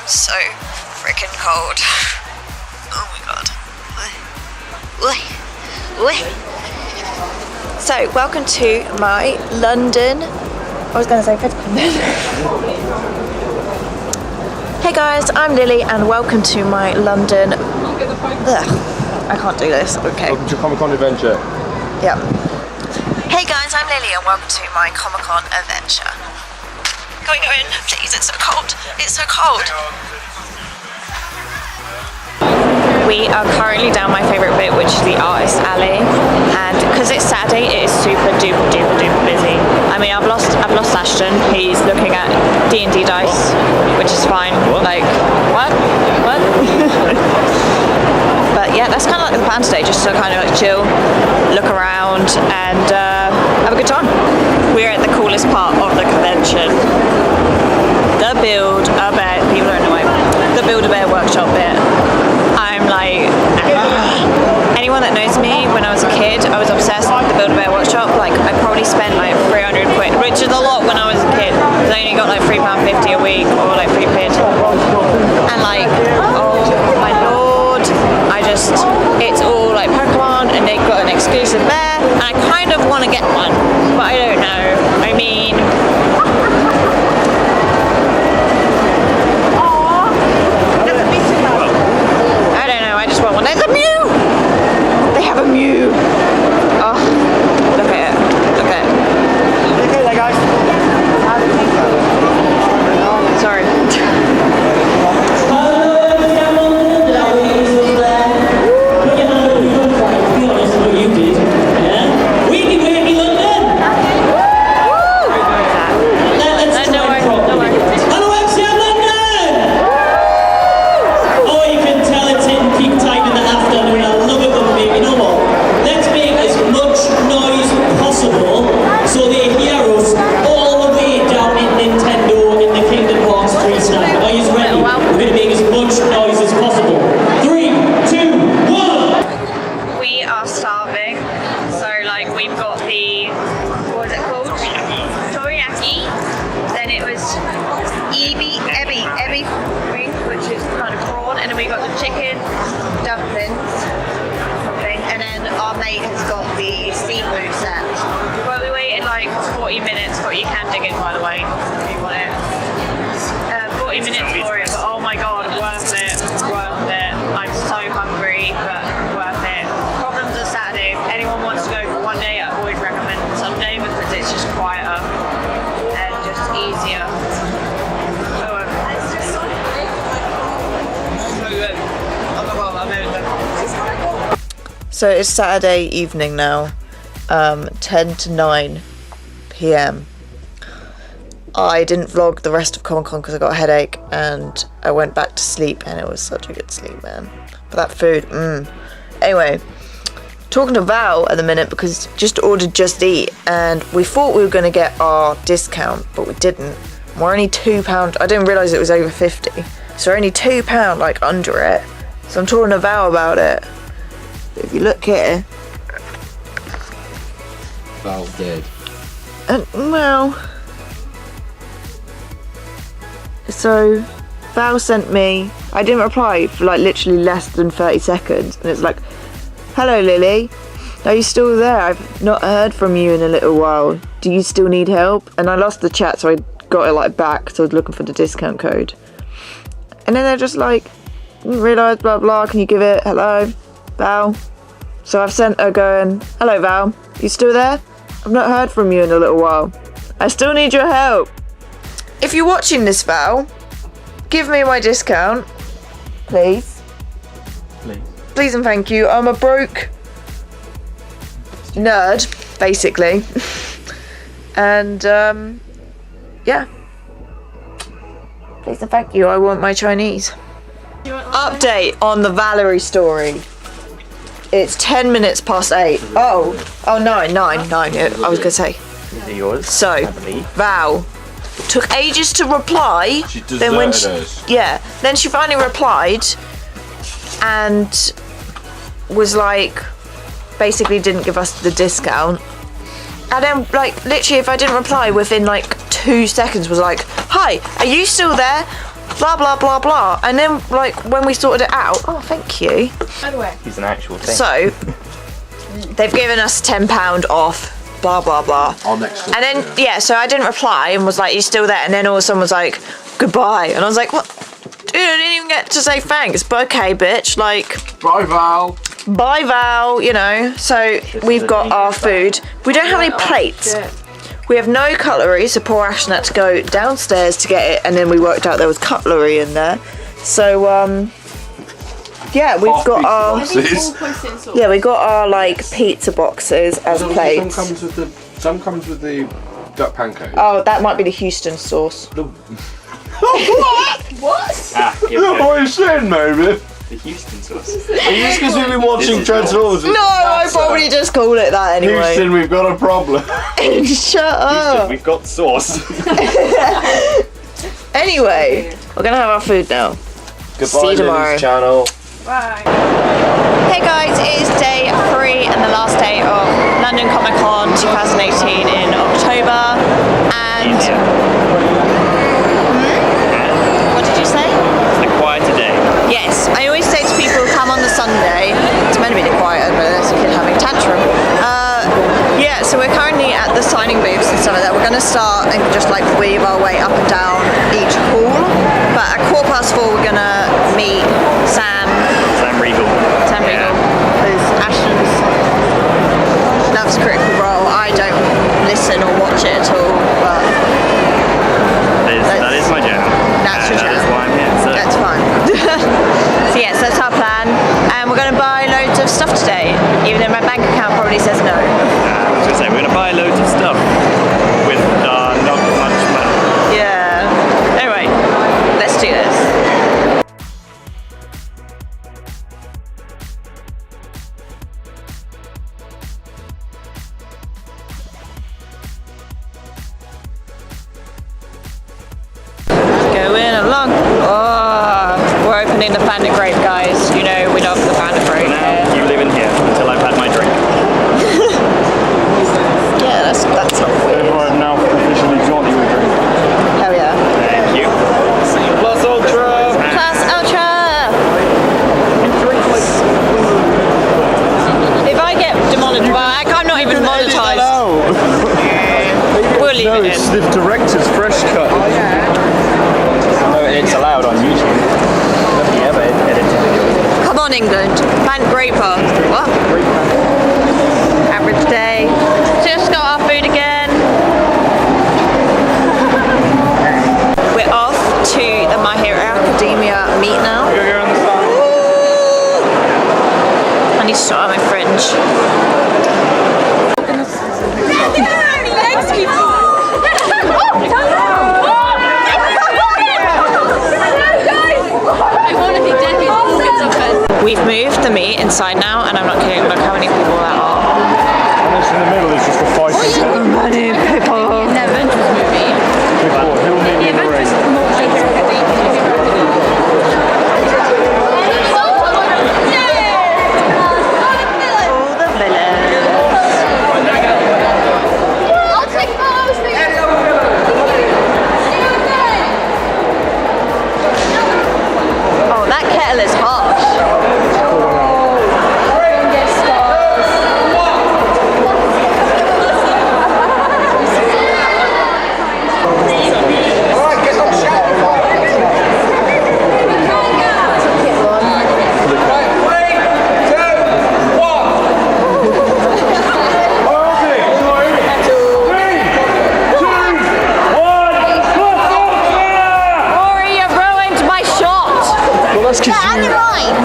so freaking cold. Oh my god. So, welcome to my London. I was going to say London. Hey guys, I'm Lily and welcome to my London. I can't do this. Okay. Welcome to Comic Con adventure. Yeah. Hey guys, I'm Lily and welcome to my Comic Con adventure. Can we go in, please? It's so cold. It's so cold. We are currently down my favourite bit, which is the artist alley, and because it's Saturday, it is super duper busy. I mean, I've lost Ashton. He's looking at D&D dice, which is fine. What? Like, what? But yeah, that's kind of like the plan today, just to kind of like chill, look around, and have a good time. We're at the coolest part of the convention, the Build-A-Bear. People don't know why. The Build-A-Bear workshop bit. I'm like, anyone that knows me, when I was a kid, I was obsessed with the Build-A-Bear workshop. Like, I probably spent like 300 quid, which is a lot when I was a kid. I only got like £3.50 a week, or like £3. And like, oh my lord, it's all like Pokemon, and they've got an exclusive bear, and I kind of want to get one, but I don't know. I mean, there's a Mew! They have a Mew! Oh, look at it. Look at it. Okay there, guys. Sorry. So it's Saturday evening now, 10 to 9 p.m. I didn't vlog the rest of Comic Con because I got a headache and I went back to sleep, and it was such a good sleep, man. But that food, Anyway, talking to Val at the minute because just ordered Just Eat, and we thought we were going to get our discount, but we didn't. We're only £2. I didn't realise it was over 50, so we're only £2 like under it. So I'm talking to Val about it. If you look here, Val's dead. And well, so Val sent me. I didn't reply for like literally less than 30 seconds, and it's like, "Hello, Lily. Are you still there? I've not heard from you in a little while. Do you still need help?" And I lost the chat, so I got it like back. So I was looking for the discount code, and then they're just like, "Didn't realise, blah blah. Can you give it? Hello, Val." So I've sent her going, "Hello Val, you still there? I've not heard from you in a little while. I still need your help. If you're watching this, Val, give me my discount, please. Please and thank you. I'm a broke nerd, basically." And yeah. Please and thank you. I want my Chinese. Update on the Valerie story. It's 10 minutes past 8. Nine. I was gonna say. Is it yours? So, Val took ages to reply. She deserted us. Yeah. Then she finally replied, and was like, basically didn't give us the discount. And then, like, literally, if I didn't reply within like 2 seconds, was like, "Hi, are you still there? blah blah blah blah. And then like when we sorted it out, oh thank you. By the way, He's an actual thing. So they've given us £10 off. Blah blah blah. Our next one. And then yeah, so I didn't reply and was like, "You still there?" And then all of a sudden was like, "Goodbye." And I was like, "What? Dude, I didn't even get to say thanks." But okay, bitch. Like, Bye, Val. bye, Val. You know. So we've got our food. We don't have any plates. We have no cutlery, so poor Ashton had to go downstairs to get it, and then we worked out there was cutlery in there. So yeah, we've got our we got our like pizza boxes as plates. Some comes with the duck pancake. Oh, that might be the Houston sauce. what? Ah, what is saying, maybe? The Houston sauce. It's just because we've been watching Transformers. No, I probably just called it that anyway. Houston, we've got a problem. Shut up. We've got sauce. Anyway, we're gonna have our food now. Goodbye, See you tomorrow. Lily's channel. Bye. Hey guys, it is day 3 and the last day of London Comic Con 2018 in October. And what did you say? It's the quieter day. Yes, I always say to people who come on the Sunday, it's meant to be the quieter, but there's a kid having a tantrum. Yeah, so we're currently at the signing booths and stuff like that. We're going to start and just like weave our way up and down each hall. But at 4:15 we're going to meet Sam Regal. Who's Ashton's loves Critical Role. I don't listen or watch it at all, but That is my jam. That's your That jam. is why I'm here. So. That's fine. So yes, that's our plan. And we're going to buy loads of stuff today, even though my bank account probably says no. I was going to say, we're going to buy loads of stuff with not much money. Yeah. Anyway, let's do this. Going along. Oh, we're opening the Panda Grape, guys. You know we love the Panda Grape. Now you live in here until I've had my drink. Yeah, that's not weird. I've now officially got you a drink. Hell yeah. Thank you. Plus Ultra. Plus Ultra! If I get demonetized, well, I'm not even monetized. We'll leave it in. the director's fresh cut. No, it's allowed on YouTube. Nobody ever edited videos. Come on, England. Plant Graper. What? Average day. Just got our food again. We're off to the My Hero Academia meet now. I need to sort out my fringe. We've moved the meet inside now, and I'm not kidding, look how many people there are. And this in the middle is just a fighting So many people. In the Avengers movie. Who'll meet me in the ring? All the villains. I'll take photos for Oh, that kettle is harsh. Rory, you've ruined my shot. Well, that's because And you... mine.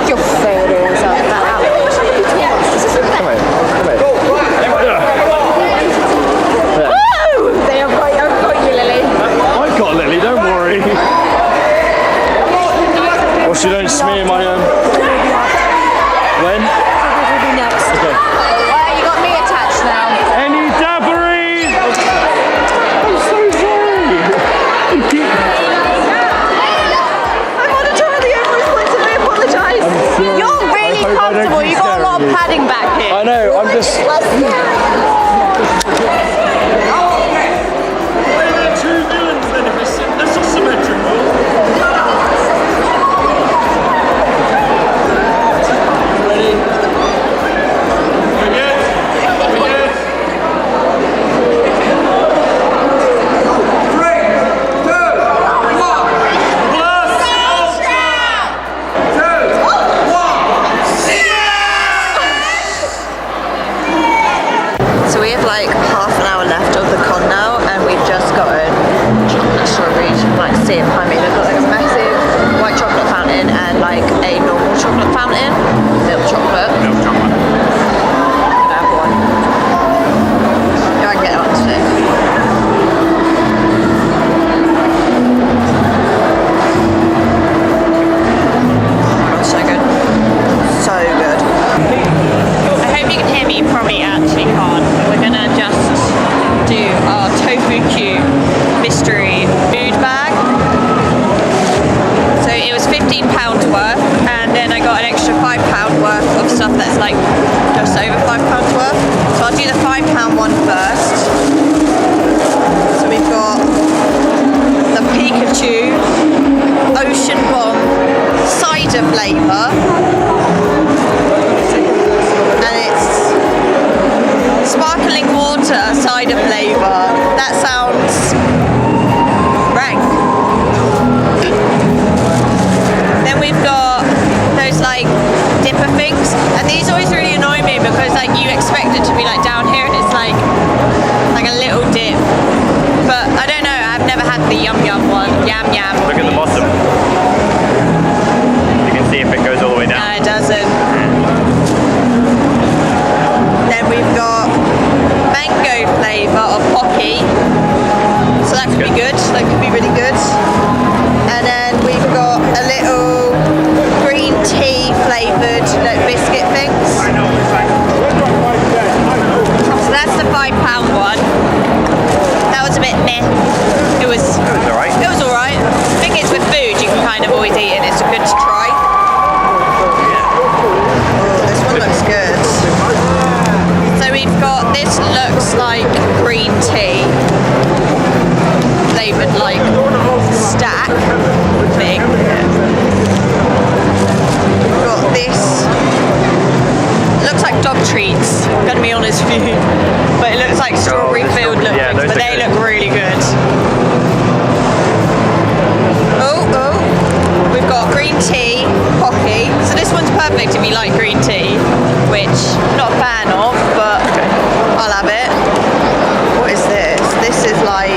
Your photos are bad. Come here. Woo! They have got you, Lily. I've got Lily, don't worry. Well, she don't smear my When? Next. Okay. You got me attached now. Any dabberies? I'm so sorry. I'm on a tour of the Emirates point to me apologise. sorry. You're really I hope I don't comfortable. keep You've got a lot of staring at you. padding back here. I know, I'm just... Two villains then if it's that's not symmetrical. see it behind me. They've got like a massive white chocolate fountain and like a normal chocolate fountain. Milk chocolate. Milk chocolate. Can I have one? Yeah, I can get it on today. So good. So good. I hope you can hear me. You probably actually can't. We're gonna just do our tofu cube mystery food bag. So it was £15 worth, and then I got an extra £5 worth of stuff that's like just over £5 worth. So I'll do the £5 one first. So we've got the Pikachu Ocean Bomb cider flavour, and it's sparkling water cider flavour. That sounds rank. Then we've got those like dipper things, and these always really annoy me because like you expect it to be like down here and it's like a little dip. But I don't know, I've never had the yum yum one. Yam yam. Look at the bottom. You can see if it goes all the way down. No, it doesn't. Then we've got mango flavour of Pocky. So that could be good. That could be really good. And then we've got a little green tea flavoured like biscuit things. So that's the £5 one. That was a bit meh. It was alright. It was alright. I think it's with food you can kind of always eat it. It's good to try. Oh, this one looks good. So we've got, this looks like green tea flavoured like stack thing. We've got this, looks like dog treats, I'm gonna be honest with you, but it looks like strawberry filled looking, yeah, but they look really good. Oh, we've got green tea, Pocky. So this one's perfect if you like green tea, which I'm not a fan of, but I'll have it. What is this? This is like,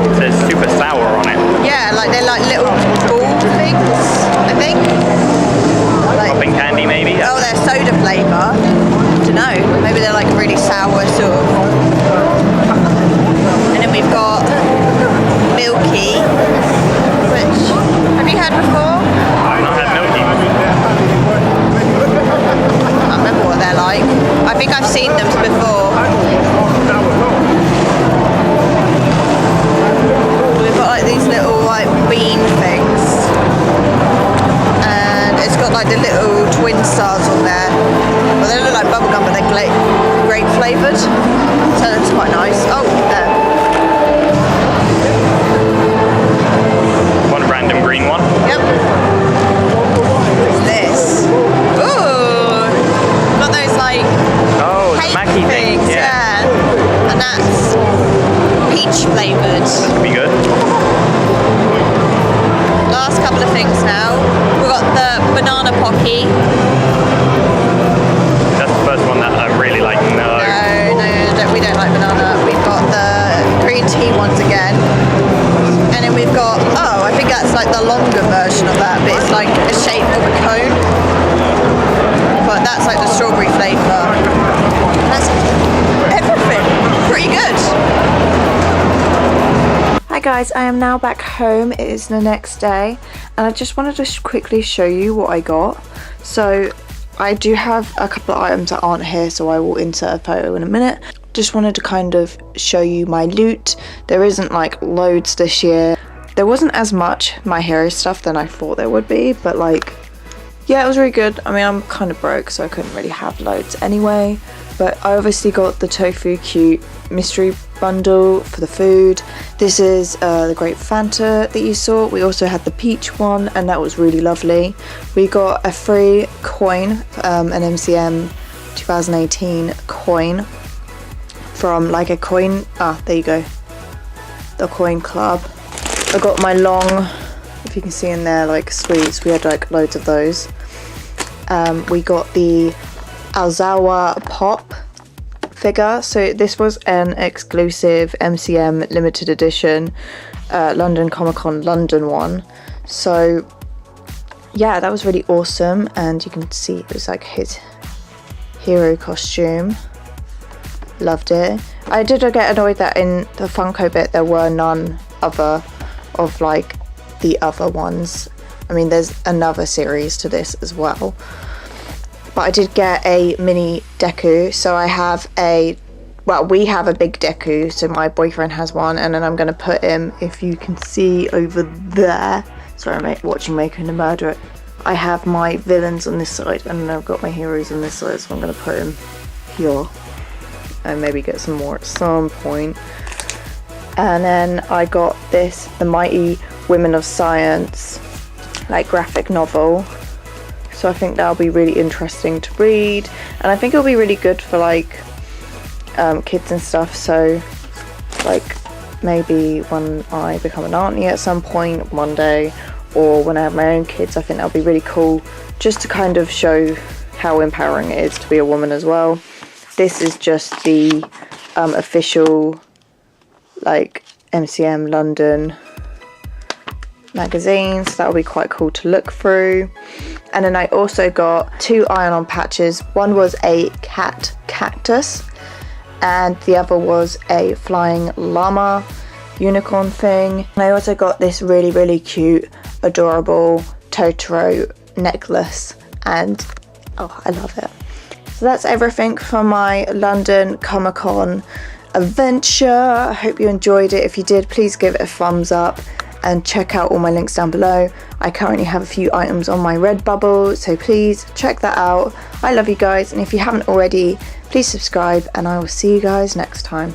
It says super sour on it. yeah, like they're like little ball things, I think. Like, Popping candy maybe? oh, they're soda flavour. I don't know. Maybe they're like really sour sort of. And then we've got Milky, which, have you had before? I've not had Milky. I can't remember what they're like. I think I've seen them before. We've got like these little like bean things, and it's got like the little twin stars on there. Well, they look like bubblegum, but they're grape flavoured, so that's quite nice. Oh, there. One random green one. Yep. What's this? Ooh, got those like Oh, the cake Mackie thing. things, yeah. And that's peach flavoured. Could be good. Last couple of things now. We've got the banana Pocky. That's the first one that I really like. No. No, we don't like banana. We've got the green tea ones again. And then we've got, oh, I think that's like the longer version of that, but it's like a shape of a cone. But that's like the strawberry flavour. That's everything. Pretty good. Hi guys, I am now back home. It is the next day, and I just wanted to quickly show you what I got. So I do have a couple of items that aren't here, so I will insert a photo in a minute. Just wanted to kind of show you my loot. There isn't like loads this year. There wasn't as much My Hero stuff than I thought there would be, but like, yeah, it was really good. I mean, I'm kind of broke, so I couldn't really have loads anyway. But I obviously got the Tofu Cute mystery bundle for the food. This is the grape Fanta that you saw. We also had the peach one, and that was really lovely. We got a free coin, an MCM 2018 coin from like a coin, there you go, the coin club. I got my long, if you can see in there, like sweets. We had like loads of those. We got the Alzawa pop figure. So this was an exclusive MCM limited edition London Comic Con London one. So yeah, that was really awesome, and you can see it was like his hero costume. Loved it. I did get annoyed that in the Funko bit there were none other of like the other ones. I mean, there's another series to this as well, but I did get a mini Deku. So I have we have a big Deku, so my boyfriend has one, and then I'm going to put him, if you can see over there, sorry, I'm watching Maker the Murderer, I have my villains on this side, and then I've got my heroes on this side, so I'm going to put him here, and maybe get some more at some point. And then I got this, The Mighty Women of Science, like graphic novel, so I think that'll be really interesting to read, and I think it'll be really good for like kids and stuff. So like maybe when I become an auntie at some point one day, or when I have my own kids, I think that'll be really cool, just to kind of show how empowering it is to be a woman as well. This is just the official like MCM London magazine, so that'll be quite cool to look through. And then I also got 2 iron-on patches. One was a cat cactus, and the other was a flying llama unicorn thing. And I also got this really, really cute, adorable Totoro necklace, and oh, I love it. So that's everything from my London Comic Con adventure. I hope you enjoyed it. If you did, please give it a thumbs up and check out all my links down below. I currently have a few items on my Redbubble, so please check that out. I love you guys, and if you haven't already, please subscribe, and I will see you guys next time.